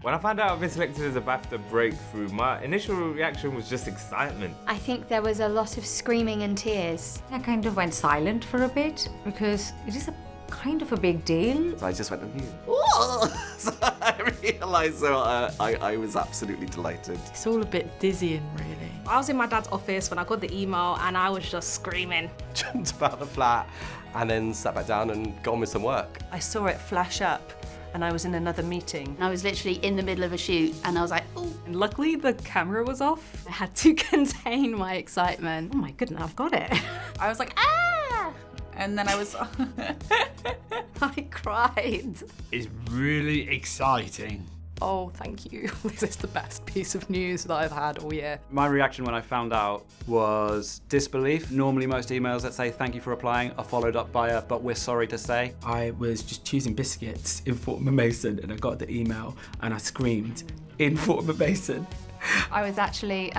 When I found out I've been selected as a BAFTA Breakthrough, my initial reaction was just excitement. I think there was a lot of screaming and tears. I kind of went silent for a bit because it is kind of a big deal. So I just went, oh! So I realised, I was absolutely delighted. It's all a bit dizzying, really. I was in my dad's office when I got the email and I was just screaming. Jumped about the flat and then sat back down and got on with some work. I saw it flash up and I was in another meeting. I was literally in the middle of a shoot and I was like, oh. And luckily the camera was off. I had to contain my excitement. Oh my goodness, I've got it. I was like, ah! And then I was, I cried. It's really exciting. oh, thank you. This is the best piece of news that I've had all year. My reaction when I found out was disbelief. Normally most emails that say thank you for applying are followed up by a but we're sorry to say. I was just choosing biscuits in Fortnum & Mason and I got the email and I screamed in Fortnum & Mason. I was actually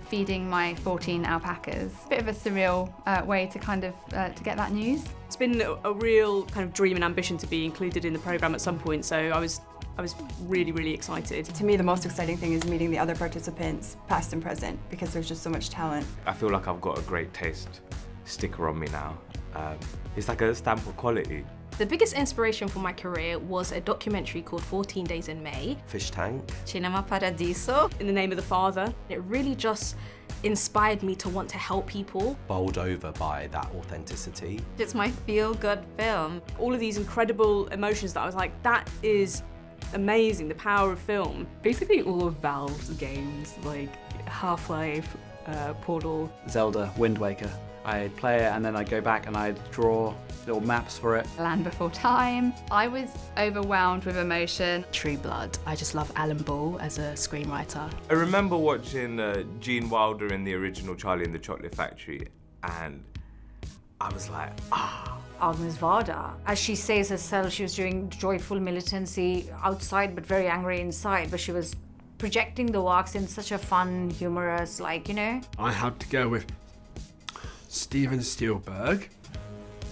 feeding my 14 alpacas. Bit of a surreal way to kind of to get that news. It's been a real kind of dream and ambition to be included in the programme at some point, so I was really, really excited. To me, the most exciting thing is meeting the other participants, past and present, because there's just so much talent. I feel like I've got a great taste sticker on me now. It's like a stamp of quality. The biggest inspiration for my career was a documentary called 14 Days in May. Fish Tank. Cinema Paradiso. In the Name of the Father. It really just inspired me to want to help people. Bowled over by that authenticity. It's my feel-good film. All of these incredible emotions that I was like, that is amazing, the power of film. Basically all of Valve's games, like Half-Life, Portal. Zelda, Wind Waker. I'd play it and then I'd go back and I'd draw little maps for it. Land Before Time. I was overwhelmed with emotion. True Blood. I just love Alan Ball as a screenwriter. I remember watching Gene Wilder in the original Charlie and the Chocolate Factory, and I was like, ah. Agnes Varda. As she says herself, she was doing joyful militancy outside but very angry inside, but she was projecting the works in such a fun, humorous, like, you know. I had to go with Steven Spielberg,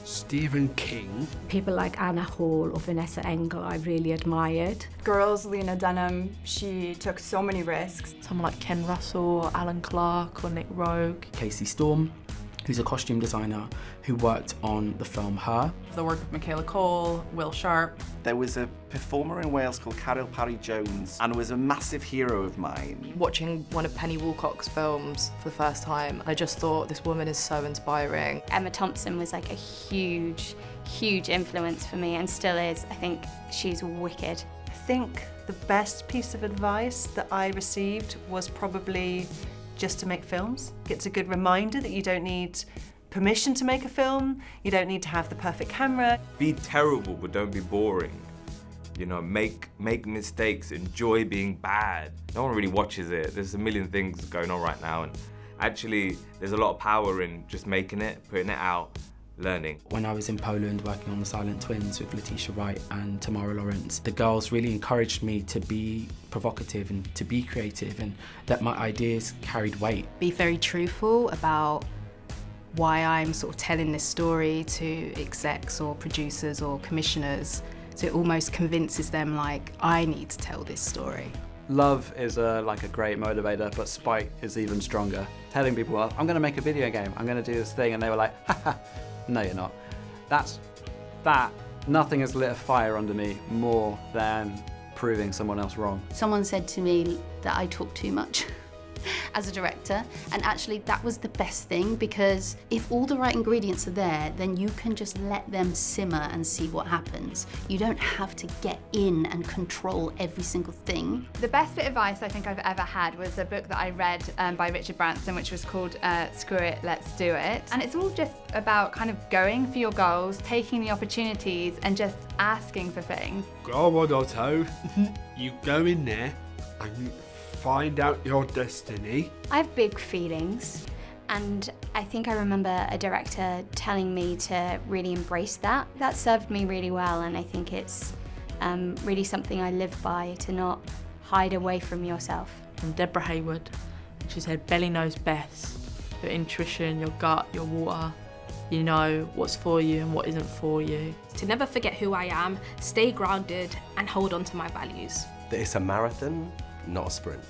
Stephen King. People like Anna Hall or Vanessa Engel I really admired. Girls, Lena Dunham, she took so many risks. Someone like Ken Russell, Alan Clark or Nick Rogue. Casey Storm, who's a costume designer who worked on the film Her. The work of Michaela Cole, Will Sharp. There was a performer in Wales called Carol Parry-Jones and was a massive hero of mine. Watching one of Penny Woolcock's films for the first time, I just thought this woman is so inspiring. Emma Thompson was like a huge, huge influence for me and still is. I think she's wicked. I think the best piece of advice that I received was probably just to make films. It's a good reminder that you don't need permission to make a film, you don't need to have the perfect camera. Be terrible, but don't be boring. You know, make mistakes, enjoy being bad. No one really watches it. There's a million things going on right now, and actually there's a lot of power in just making it, putting it out, learning. When I was in Poland working on The Silent Twins with Letitia Wright and Tamara Lawrence, the girls really encouraged me to be provocative and to be creative and that my ideas carried weight. Be very truthful about why I'm sort of telling this story to execs or producers or commissioners. So it almost convinces them like, I need to tell this story. Love is like a great motivator, but spite is even stronger. Telling people, well, I'm gonna make a video game, I'm gonna do this thing, and they were like, haha, no you're not. Nothing has lit a fire under me more than proving someone else wrong. Someone said to me that I talk too much as a director, and actually that was the best thing, because if all the right ingredients are there, then you can just let them simmer and see what happens. You don't have to get in and control every single thing. The best bit of advice I think I've ever had was a book that I read by Richard Branson, which was called Screw It, Let's Do It. And it's all just about kind of going for your goals, taking the opportunities and just asking for things. Go on, Otto. You go in there and find out your destiny. I have big feelings, and I think I remember a director telling me to really embrace that. That served me really well, and I think it's really something I live by, to not hide away from yourself. From Deborah Hayward, she said, belly knows best. Your intuition, your gut, your water. You know what's for you and what isn't for you. To never forget who I am, stay grounded and hold on to my values. that it's a marathon, not a sprint.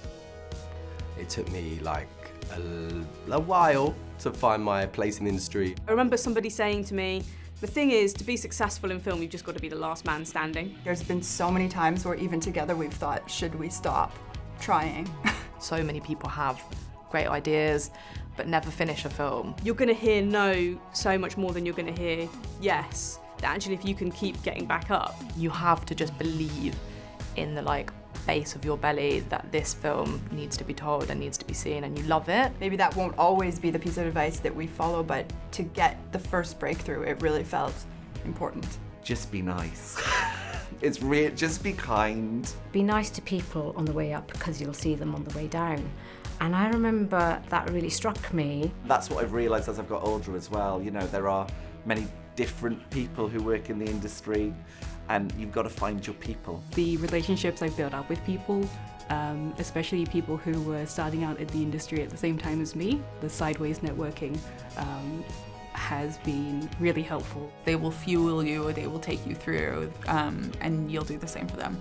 It took me like a while to find my place in the industry. I remember somebody saying to me, the thing is, to be successful in film, you've just got to be the last man standing. There's been so many times where even together we've thought, should we stop trying? So many people have great ideas, but never finish a film. You're going to hear no so much more than you're going to hear yes. That actually, if you can keep getting back up. You have to just believe in the base of your belly that this film needs to be told and needs to be seen, and you love it. Maybe that won't always be the piece of advice that we follow, but to get the first breakthrough, it really felt important. Just be nice. Just be kind. Be nice to people on the way up because you'll see them on the way down. And I remember that really struck me. That's what I've realised as I've got older as well. You know, there are many different people who work in the industry, and you've got to find your people. The relationships I've built up with people, especially people who were starting out in the industry at the same time as me, the sideways networking has been really helpful. They will fuel you, or they will take you through, and you'll do the same for them.